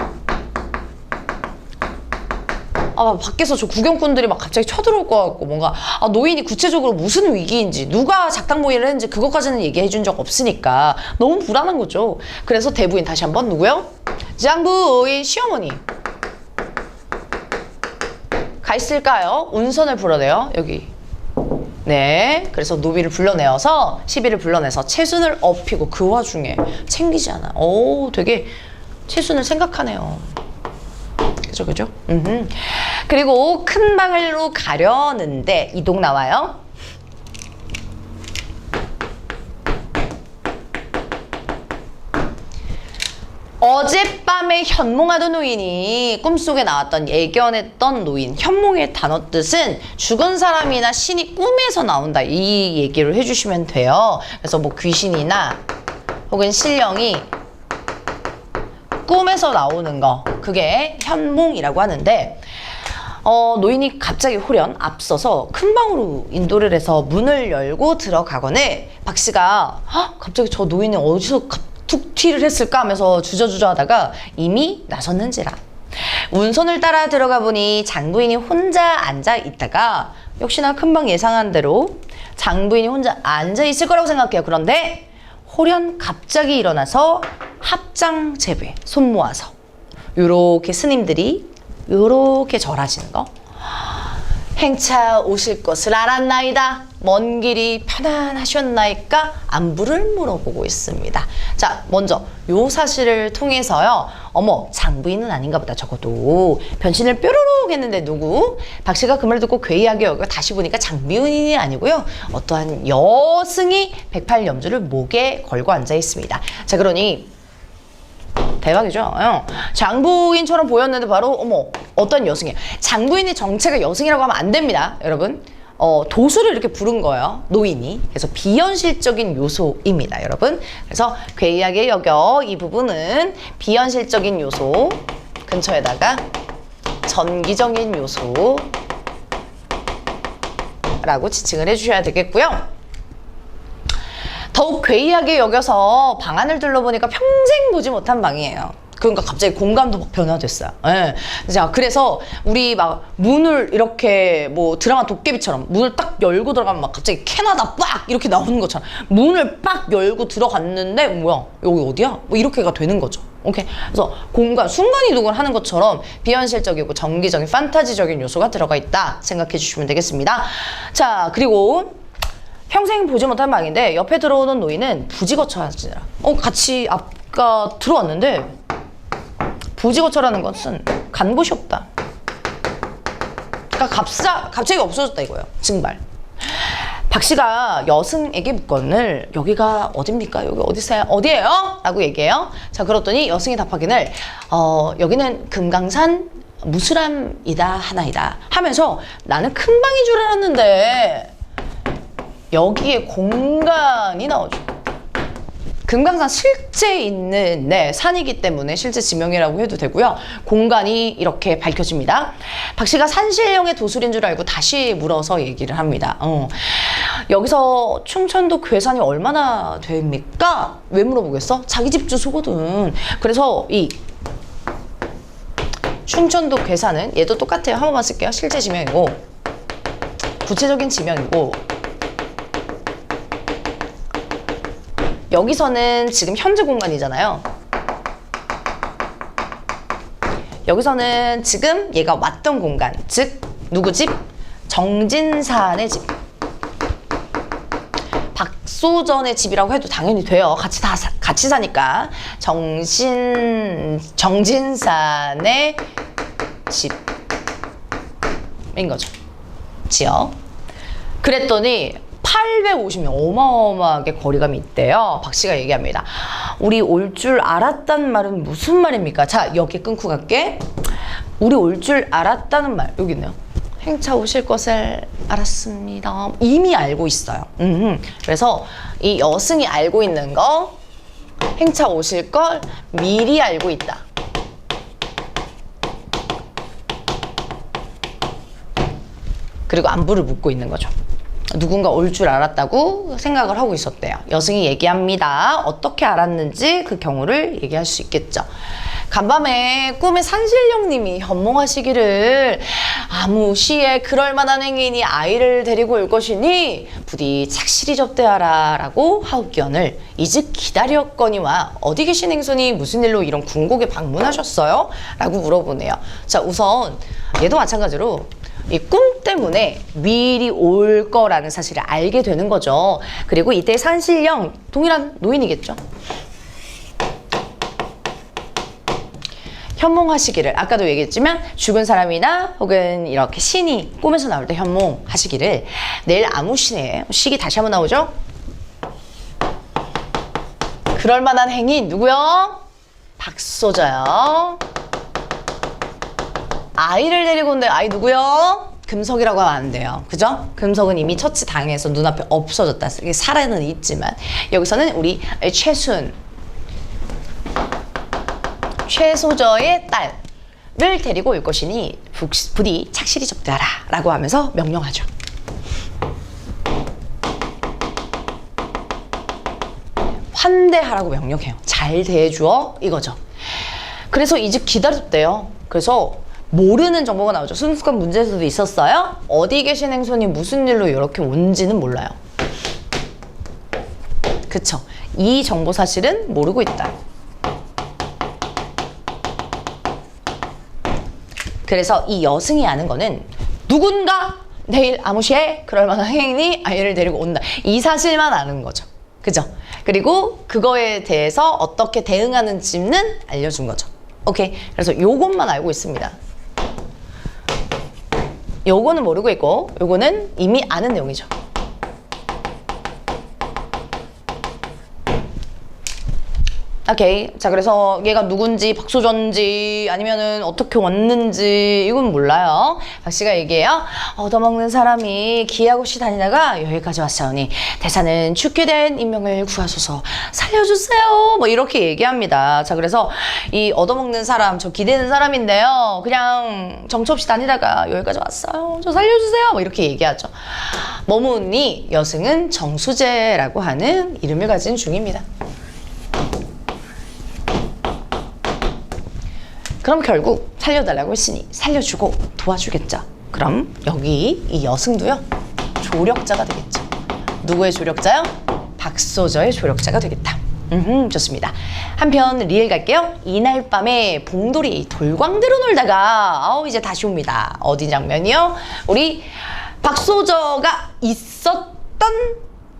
밖에서 저 구경꾼들이 막 갑자기 쳐들어올 것 같고, 뭔가 노인이 구체적으로 무슨 위기인지, 누가 작당 모의를 했는지 그것까지는 얘기해 준 적 없으니까 너무 불안한 거죠. 그래서 대부인 다시 한번 누구요? 장부인 시어머니 가 있을까요? 운선을 불러내요. 여기. 네, 그래서 노비를 불러내어서 시비를 불러내서 채순을 업히고 그 와중에 챙기지 않아. 되게 채순을 생각하네요. 그죠? 그리고 큰 방으로 가려는데 이동 나와요. 어젯밤에 현몽하던 노인이 꿈속에 나왔던 예견했던 노인, 현몽의 단어 뜻은 죽은 사람이나 신이 꿈에서 나온다, 이 얘기를 해주시면 돼요. 그래서 뭐 귀신이나 혹은 신령이 꿈에서 나오는 거, 그게 현몽이라고 하는데, 노인이 갑자기 홀연 앞서서 큰 방으로 인도를 해서 문을 열고 들어가거늘 박 씨가 갑자기 저 노인이 어디서 툭 튀를 했을까 하면서 주저주저 하다가 이미 나섰는지라 운선을 따라 들어가 보니 장부인이 혼자 앉아 있다가, 역시나 금방 예상한 대로 장부인이 혼자 앉아 있을 거라고 생각해요. 그런데 홀연 갑자기 일어나서 합장 제부에 손 모아서 요렇게 스님들이 요렇게 절하시는 거. 행차 오실 것을 알았나이다. 먼 길이 편안하셨나이까? 안부를 물어보고 있습니다. 자, 먼저 요 사실을 통해서요, 어머, 장부인은 아닌가 보다. 적어도 변신을 뾰로록 했는데 누구? 박 씨가 그 말 듣고 괴이하게 여기고 다시 보니까 장부인이 아니고요, 어떠한 여승이 108염주를 목에 걸고 앉아 있습니다. 자, 그러니 대박이죠. 장부인처럼 보였는데 바로 어머, 어떤 여승이에요. 장부인의 정체가 여승이라고 하면 안 됩니다, 여러분. 도수를 이렇게 부른 거예요, 노인이. 그래서 비현실적인 요소입니다, 여러분. 그래서 괴이하게 여겨, 이 부분은 비현실적인 요소 근처에다가 전기적인 요소라고 지칭을 해주셔야 되겠고요. 더욱 괴이하게 여겨서 방 안을 둘러보니까 평생 보지 못한 방이에요. 그러니까 갑자기 공간도 막 변화됐어요. 예. 자, 그래서 우리 막 문을 이렇게 뭐 드라마 도깨비처럼 문을 딱 열고 들어가면 막 갑자기 캐나다 빡 이렇게 나오는 것처럼 문을 빡 열고 들어갔는데 뭐야, 여기 어디야? 뭐 이렇게가 되는 거죠. 오케이. 그래서 공간, 순간이동을 하는 것처럼 비현실적이고 정기적인 판타지적인 요소가 들어가 있다 생각해 주시면 되겠습니다. 자, 그리고 평생 보지 못한 방인데 옆에 들어오는 노인은 부지거처하지라. 같이 아까 들어왔는데, 부지거처라는 것은 간 곳이 없다. 그러니까 갑자기 없어졌다 이거예요. 증발. 박 씨가 여승에게 묻건을 여기가 어딥니까? 여기 어디예요? 라고 얘기해요. 자, 그랬더니 여승이 답하기를 여기는 금강산 무수람이다 하나이다 하면서, 나는 큰 방인 줄 알았는데 여기에 공간이 나오죠. 금강산 실제 있는 산이기 때문에 실제 지명이라고 해도 되고요. 공간이 이렇게 밝혀집니다. 박 씨가 산신령의 도술인 줄 알고 다시 물어서 얘기를 합니다. 여기서 충청도 괴산이 얼마나 됩니까? 왜 물어보겠어? 자기 집 주소거든. 그래서 이 충청도 괴산은 얘도 똑같아요. 한 번만 쓸게요. 실제 지명이고 구체적인 지명이고, 여기서는 지금 현재 공간이잖아요. 여기서는 지금 얘가 왔던 공간, 즉 누구 집? 정진산의 집. 박소전의 집이라고 해도 당연히 돼요. 같이 사니까. 정진산의 집인 거죠. 지역. 그랬더니 850명, 어마어마하게 거리감이 있대요. 박 씨가 얘기합니다. 우리 올 줄 알았단 말은 무슨 말입니까? 자, 여기 끊고 갈게. 우리 올 줄 알았다는 말, 여기 있네요. 행차 오실 것을 알았습니다. 이미 알고 있어요. 그래서 이 여승이 알고 있는 거, 행차 오실 걸 미리 알고 있다. 그리고 안부를 묻고 있는 거죠. 누군가 올 줄 알았다고 생각을 하고 있었대요. 여승이 얘기합니다. 어떻게 알았는지 그 경우를 얘기할 수 있겠죠. 간밤에 꿈에 산신령님이 현몽하시기를, 아무 시에 그럴 만한 행인이 아이를 데리고 올 것이니 부디 착실히 접대하라 라고 하옵기언을, 이즉 기다렸거니와 어디 계신 행손이 무슨 일로 이런 궁곡에 방문하셨어요? 라고 물어보네요. 자, 우선 얘도 마찬가지로 이 꿈 때문에 미리 올 거라는 사실을 알게 되는 거죠. 그리고 이때 산신령, 동일한 노인이겠죠. 현몽하시기를, 아까도 얘기했지만 죽은 사람이나 혹은 이렇게 신이 꿈에서 나올 때 현몽하시기를, 내일 아무시네, 시기 다시 한번 나오죠. 그럴 만한 행인 누구요? 박소저요. 아이를 데리고 온대. 아이 누구요? 금석이라고 하면 안 돼요. 그죠? 금석은 이미 처치 당해서 눈앞에 없어졌다. 살아는 있지만 여기서는 우리 최순, 최소저의 딸을 데리고 올 것이니 부디 착실히 접대하라 라고 하면서 명령하죠. 환대하라고 명령해요. 잘 대해주어 이거죠. 그래서 이 집 기다렸대요. 그래서 모르는 정보가 나오죠. 순수한 문제에서도 있었어요. 어디 계신 행손이 무슨 일로 이렇게 온지는 몰라요. 그쵸? 이 정보 사실은 모르고 있다. 그래서 이 여승이 아는 거는 누군가 내일 아무시에 그럴 만한 행인이 아이를 데리고 온다. 이 사실만 아는 거죠. 그죠? 그리고 그거에 대해서 어떻게 대응하는지는 알려준 거죠. 오케이. 그래서 요것만 알고 있습니다. 요거는 모르고 있고 요거는 이미 아는 내용이죠. 오케이. 자, 그래서 얘가 누군지, 박소전지, 아니면은 어떻게 왔는지, 이건 몰라요. 박 씨가 얘기해요. 얻어먹는 사람이 기하고시 다니다가 여기까지 왔사오니, 대사는 죽게 된 인명을 구하소서, 살려주세요. 뭐, 이렇게 얘기합니다. 자, 그래서 이 얻어먹는 사람, 저 기대는 사람인데요. 그냥 정처 없이 다니다가 여기까지 왔어요. 저 살려주세요. 뭐, 이렇게 얘기하죠. 머무니 여승은 정수재라고 하는 이름을 가진 중입니다. 그럼 결국 살려달라고 했으니 살려주고 도와주겠죠. 그럼 여기 이 여승도요, 조력자가 되겠죠. 누구의 조력자요? 박소저의 조력자가 되겠다. 좋습니다. 한편 리을 갈게요. 이날 밤에 봉돌이 돌광대로 놀다가 이제 다시 옵니다. 어디 장면이요? 우리 박소저가 있었던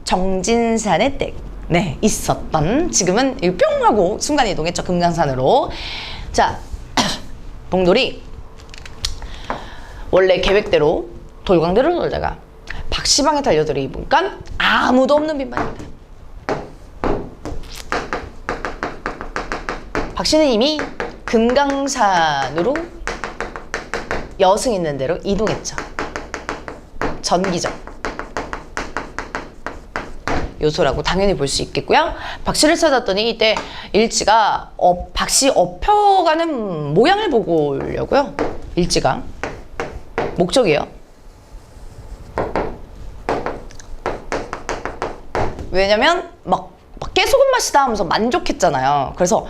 정진산의 댁. 네, 있었던. 지금은 뿅 하고 순간 이동했죠. 금강산으로. 자, 봉돌이 원래 계획대로 돌광대로 놀다가 박시방에 달려들으니까 아무도 없는 빈방입니다. 박씨는 이미 금강산으로 여승 있는 데로 이동했죠. 전기적 요소라고 당연히 볼 수 있겠고요. 박씨를 찾았더니 이때 일지가 박씨 업혀가는 모양을 보고 오려고요. 일지가 목적이에요. 왜냐면 막 깨소금 맛이다 하면서 만족했잖아요. 그래서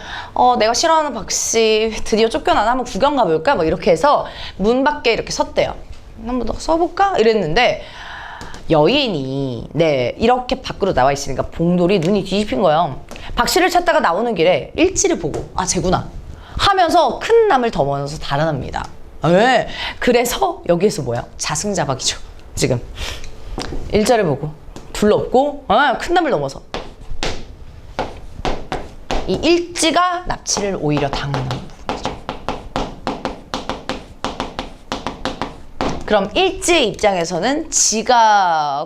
내가 싫어하는 박씨 드디어 쫓겨나나 한번 구경 가볼까? 뭐 이렇게 해서 문 밖에 이렇게 섰대요. 한번 더 써볼까? 이랬는데 여인이 이렇게 밖으로 나와 있으니까 봉돌이 눈이 뒤집힌 거예요. 박씨를 찾다가 나오는 길에 일지를 보고 쟤구나 하면서 큰 남을 더 넘어서 달아납니다. 네. 그래서 여기에서 뭐야? 자승자박이죠. 지금 일자를 보고 둘러엎고 큰 남을 넘어서 이 일지가 납치를 오히려 당하는 부분이죠. 그럼 일지의 입장에서는 지가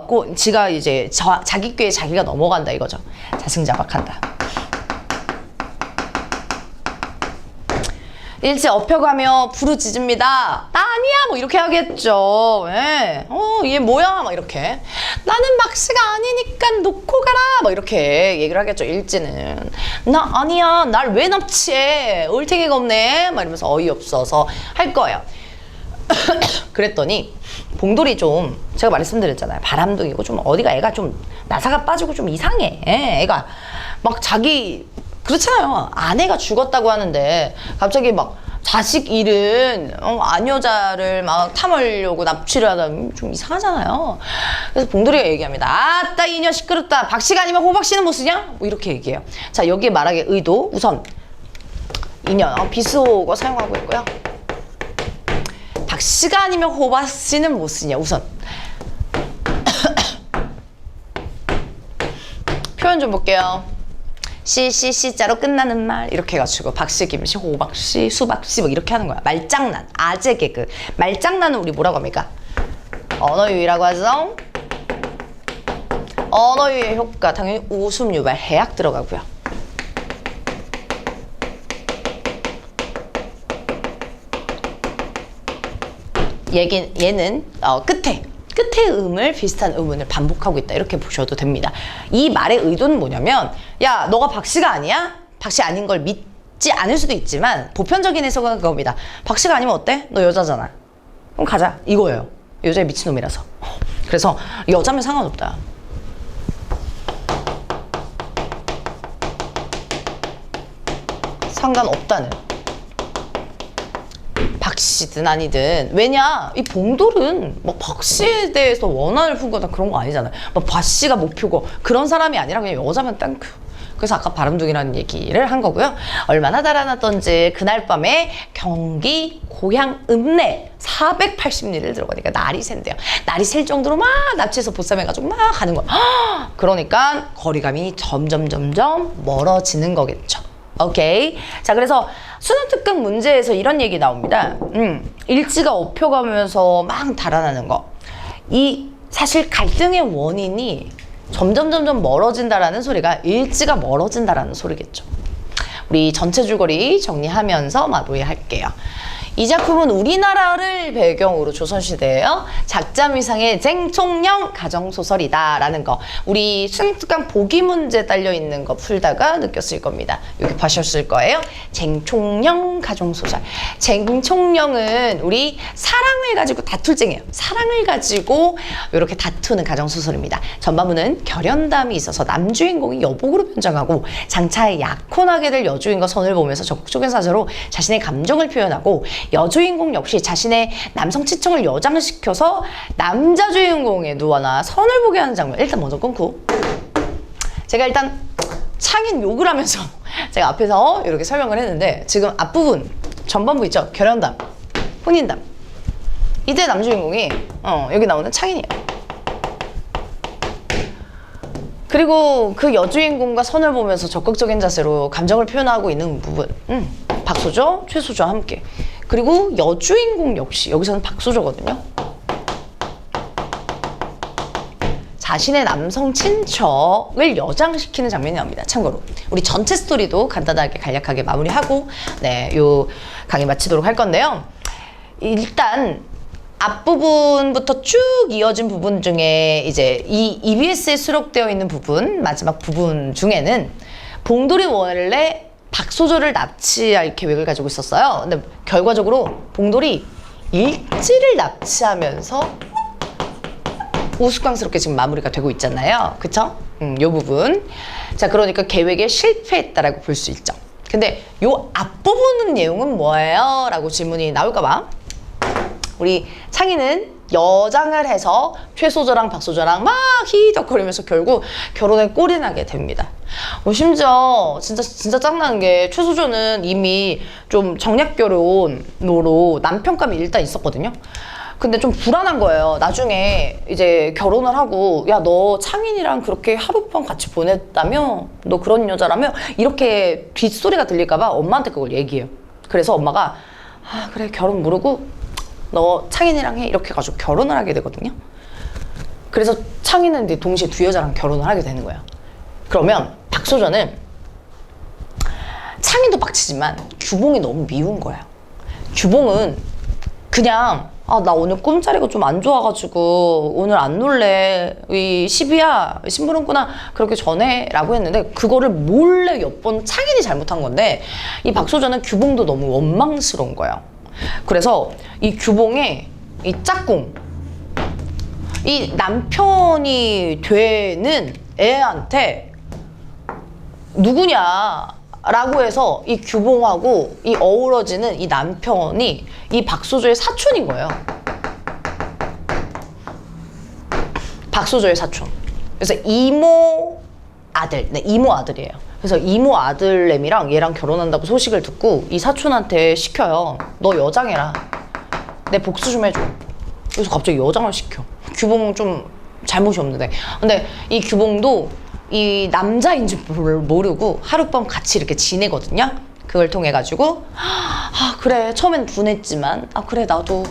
이제 자기 꾀에 자기가 넘어간다 이거죠. 자승자박한다. 일지 업혀가며 부르짖습니다. 나 아니야 뭐 이렇게 하겠죠. 예. 얘 뭐야 막 이렇게. 나는 박씨가 아니니까 놓고 가라 막 이렇게 얘기를 하겠죠. 일지는 나 아니야 날 왜 납치해 올탱이가 없네 막 이러면서 어이없어서 할 거예요. 그랬더니 봉돌이 좀 제가 말씀드렸잖아요. 바람둥이고 좀 어디가 애가 좀 나사가 빠지고 좀 이상해. 애가 막 자기 그렇잖아요. 아내가 죽었다고 하는데 갑자기 막 자식 잃은 아녀자를 막 탐하려고 납치를 하다 좀 이상하잖아요. 그래서 봉돌이가 얘기합니다. 아따 이녀 시끄럽다. 박씨가 아니면 호박씨는 못 쓰냐? 뭐 이렇게 얘기해요. 자, 여기에 말하기 의도 우선 이녀 비스호가 사용하고 있고요. 박씨가 아니면 호박씨는 못 쓰냐. 우선 표현 좀 볼게요. 씨자로 끝나는 말 이렇게 해가지고 박씨, 김씨, 호박씨, 수박씨 뭐 이렇게 하는 거야. 말장난, 아재 개그. 말장난은 우리 뭐라고 합니까? 언어유희라고 하죠. 언어유희의 효과 당연히 웃음 유발, 해악 들어가고요. 얘는 끝에 음을 비슷한 음운을 반복하고 있다 이렇게 보셔도 됩니다. 이 말의 의도는 뭐냐면 야 너가 박씨가 아니야? 박씨 아닌 걸 믿지 않을 수도 있지만 보편적인 해석은 그겁니다. 박씨가 아니면 어때? 너 여자잖아. 그럼 가자 이거예요. 여자의 미친놈이라서. 그래서 여자면 상관없다. 상관없다는. 박씨든 아니든. 왜냐 이 봉돌은 뭐 박씨에 대해서 원한을 품거나 그런 거 아니잖아요. 뭐 박씨가 목표고 그런 사람이 아니라 그냥 여자면 땡큐. 그래서 아까 바람둥이라는 얘기를 한 거고요. 얼마나 달아났던지 그날 밤에 경기 고향 읍내 480리를 들어가니까 날이 샌대요. 날이 셀 정도로 막 납치해서 보쌈해가지고 막 가는 거야. 그러니까 거리감이 점점 멀어지는 거겠죠. 오케이. 자, 그래서 수능 특강 문제에서 이런 얘기 나옵니다. 일지가 업혀가면서 막 달아나는 거. 이 사실 갈등의 원인이 점점 멀어진다라는 소리가 일지가 멀어진다라는 소리겠죠. 우리 전체 줄거리 정리하면서 마무리할게요. 이 작품은 우리나라를 배경으로 조선시대예요. 작자미상의 쟁총령 가정소설이다라는 거. 우리 수능특강 보기 문제 딸려있는 거 풀다가 느꼈을 겁니다. 여기 보셨을 거예요. 쟁총령 가정소설. 쟁총령은 우리 사랑을 가지고 다툴쟁이에요. 사랑을 가지고 이렇게 다투는 가정소설입니다. 전반부는 결연담이 있어서 남주인공이 여복으로 변장하고 장차에 약혼하게 될 여주인과 선을 보면서 적극적인 사서로 자신의 감정을 표현하고 여주인공 역시 자신의 남성 치청을 여장시켜서 남자 주인공의 누아나 선을 보게 하는 장면. 일단 먼저 끊고 제가 일단 창인 욕을 하면서 제가 앞에서 이렇게 설명을 했는데 지금 앞부분 전반부 있죠? 결연담, 혼인담. 이때 남주인공이 여기 나오는 창인이에요. 그리고 그 여주인공과 선을 보면서 적극적인 자세로 감정을 표현하고 있는 부분. 박소조, 최소조와 함께. 그리고 여주인공 역시 여기서는 박소조거든요. 자신의 남성 친척을 여장시키는 장면이 나옵니다. 참고로 우리 전체 스토리도 간단하게 간략하게 마무리하고 요 강의 마치도록 할 건데요. 일단 앞부분부터 쭉 이어진 부분 중에 이제 이 EBS에 수록되어 있는 부분, 마지막 부분 중에는 봉돌이 원래 박소조를 납치할 계획을 가지고 있었어요. 근데 결과적으로 봉돌이 일지를 납치하면서 우스꽝스럽게 지금 마무리가 되고 있잖아요. 그쵸? 요 부분. 자, 그러니까 계획에 실패했다라고 볼 수 있죠. 근데 요 앞부분 내용은 뭐예요? 라고 질문이 나올까봐 우리 창희는 여장을 해서 최소조랑 박소조랑 막 히덕거리면서 결국 결혼에 꼴이 나게 됩니다. 심지어 진짜 짱나는 게 최소조는 이미 좀 정략 결혼으로 남편감이 일단 있었거든요. 근데 좀 불안한 거예요. 나중에 이제 결혼을 하고 야, 너 창인이랑 그렇게 하룻밤 같이 보냈다며? 너 그런 여자라며? 이렇게 뒷소리가 들릴까봐 엄마한테 그걸 얘기해요. 그래서 엄마가 그래 결혼 모르고 너 창인이랑 해 이렇게 해가지고 결혼을 하게 되거든요. 그래서 창인은 이제 동시에 두 여자랑 결혼을 하게 되는 거예요. 그러면 박소조는 창인도 빡치지만 규봉이 너무 미운 거예요. 규봉은 그냥 나 오늘 꿈자리가 좀 안 좋아가지고 오늘 안 놀래. 이 시비야 심부름꾼아 그렇게 전해 라고 했는데 그거를 몰래 몇 번 창인이 잘못한 건데 이 박소조는 규봉도 너무 원망스러운 거예요. 그래서 이 규봉의 이 짝꿍, 이 남편이 되는 애한테 누구냐 라고 해서 이 규봉하고 이 어우러지는 이 남편이 이 박소조의 사촌인 거예요. 박소조의 사촌. 그래서 이모 아들, 이모 아들이에요. 그래서 이모 아들내미랑 얘랑 결혼한다고 소식을 듣고 이 사촌한테 시켜요. 너 여장해라. 내 복수 좀 해줘. 그래서 갑자기 여장을 시켜. 규봉은 좀 잘못이 없는데. 근데 이 규봉도 이 남자인지 모르고 하룻밤 같이 이렇게 지내거든요. 그걸 통해 가지고 그래 처음엔 분했지만 그래 나도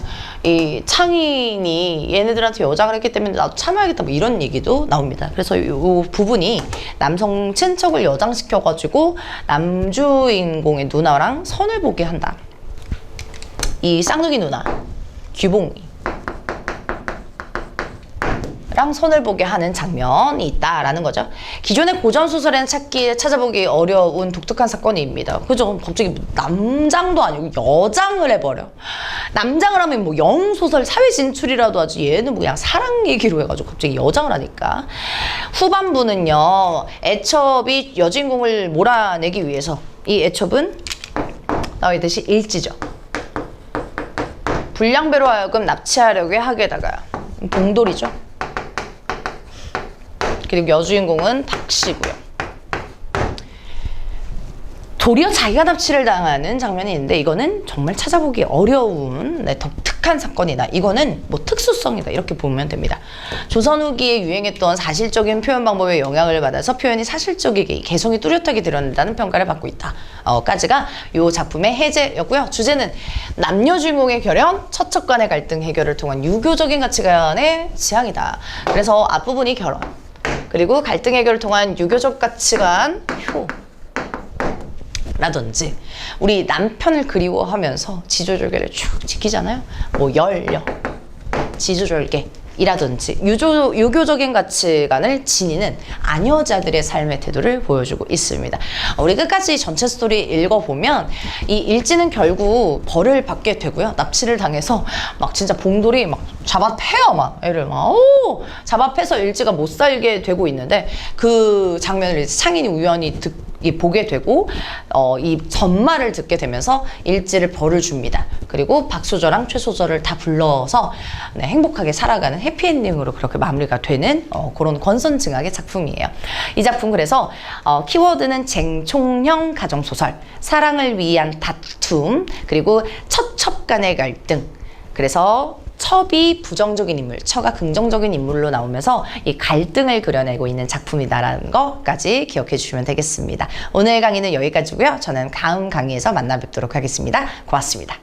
이 창인이 얘네들한테 여장을 했기 때문에 나도 참아야겠다 뭐 이런 얘기도 나옵니다. 그래서 이 부분이 남성 친척을 여장시켜 가지고 남주인공의 누나랑 선을 보게 한다. 이 쌍둥이 누나 규봉이 남자랑 선을 보게 하는 장면이 있다라는 거죠. 기존의 고전소설에는 찾아보기 어려운 독특한 사건입니다. 그죠? 갑자기 남장도 아니고 여장을 해버려. 남장을 하면 뭐 영소설 사회 진출이라도 하지, 얘는 뭐 그냥 사랑 얘기로 해가지고 갑자기 여장을 하니까. 후반부는요, 애첩이 여주인공을 몰아내기 위해서, 이 애첩은 나와 있듯이 일지죠. 불량배로 하여금 납치하려고 하게다가 봉돌이죠. 그리고 여주인공은 박씨고요. 도리어 자기가 납치를 당하는 장면이 있는데, 이거는 정말 찾아보기 어려운 독특한 사건이다. 이거는 뭐 특수성이다, 이렇게 보면 됩니다. 조선 후기에 유행했던 사실적인 표현 방법에 영향을 받아서 표현이 사실적이게 개성이 뚜렷하게 드러낸다는 평가를 받고 있다. 까지가 이 작품의 해제였고요. 주제는 남녀 주인공의 결연, 처척 간의 갈등 해결을 통한 유교적인 가치관의 지향이다. 그래서 앞부분이 결혼, 그리고 갈등 해결을 통한 유교적 가치관, 라든지 우리 남편을 그리워하면서 지조절개를 쭉 지키잖아요. 뭐 열려, 지조절개이라든지 유교적인 가치관을 지니는 아녀자들의 삶의 태도를 보여주고 있습니다. 우리 끝까지 전체 스토리 읽어보면 이 일지는 결국 벌을 받게 되고요. 납치를 당해서 막 진짜 봉돌이 막 잡아패요. 막 애를 막 잡아패서 일지가 못 살게 되고 있는데, 그 장면을 상인이 우연히 보게 되고 이 전말을 듣게 되면서 일지를 벌을 줍니다. 그리고 박소절랑 최소절을 다 불러서 행복하게 살아가는 해피엔딩으로 그렇게 마무리가 되는 그런 권선징악의 작품이에요. 이 작품 그래서 키워드는 쟁총형 가정소설, 사랑을 위한 다툼, 그리고 처첩 간의 갈등. 그래서 첩이 부정적인 인물, 처가 긍정적인 인물로 나오면서 이 갈등을 그려내고 있는 작품이다라는 것까지 기억해 주시면 되겠습니다. 오늘 강의는 여기까지고요. 저는 다음 강의에서 만나 뵙도록 하겠습니다. 고맙습니다.